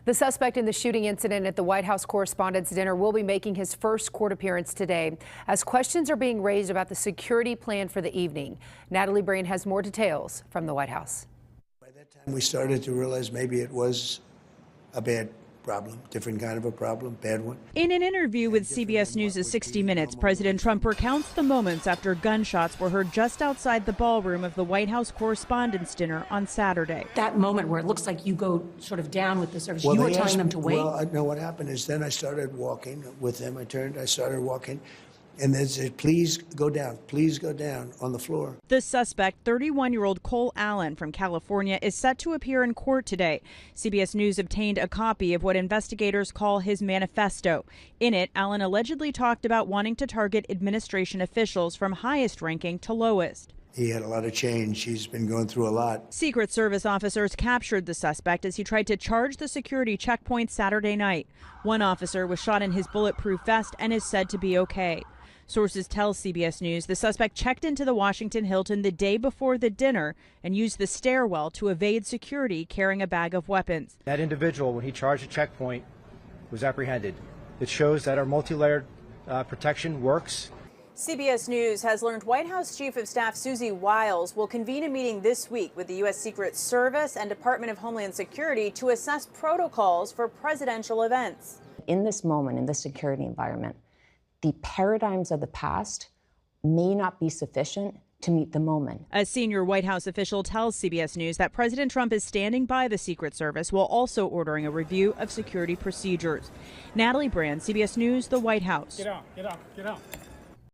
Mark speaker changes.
Speaker 1: The suspect in the shooting incident at the White House Correspondents' Dinner will be making his first court appearance today as questions are being raised about the security plan for the evening. Natalie Brand has more details from the White House.
Speaker 2: By that time, we started to realize maybe it was a bad problem, different kind of a problem, bad one.
Speaker 3: In an interview with CBS News' 60 Minutes, President Trump recounts the moments after gunshots were heard just outside the ballroom of the White House Correspondents' Dinner on Saturday.
Speaker 4: That moment where it looks like you go sort of down with the service, you were telling them to wait?
Speaker 2: Well, I know what happened is then I started walking with him. I started walking. And they said, please go down on the floor.
Speaker 3: The suspect, 31-year-old Cole Allen from California, is set to appear in court today. CBS News obtained a copy of what investigators call his manifesto. In it, Allen allegedly talked about wanting to target administration officials from highest ranking to lowest.
Speaker 2: He had a lot of change. He's been going through a lot.
Speaker 3: Secret Service officers captured the suspect as he tried to charge the security checkpoint Saturday night. One officer was shot in his bulletproof vest and is said to be okay. Sources tell CBS News the suspect checked into the Washington Hilton the day before the dinner and used the stairwell to evade security carrying a bag of weapons.
Speaker 5: That individual, when he charged the checkpoint, was apprehended. It shows that our multi-layered protection works.
Speaker 6: CBS News has learned White House Chief of Staff Susie Wiles will convene a meeting this week with the U.S. Secret Service and Department of Homeland Security to assess protocols for presidential events.
Speaker 7: In this moment, in this security environment, the paradigms of the past may not be sufficient to meet the moment.
Speaker 3: A senior White House official tells CBS News that President Trump is standing by the Secret Service while also ordering a review of security procedures. Natalie Brand, CBS News, the White House.
Speaker 8: Get out.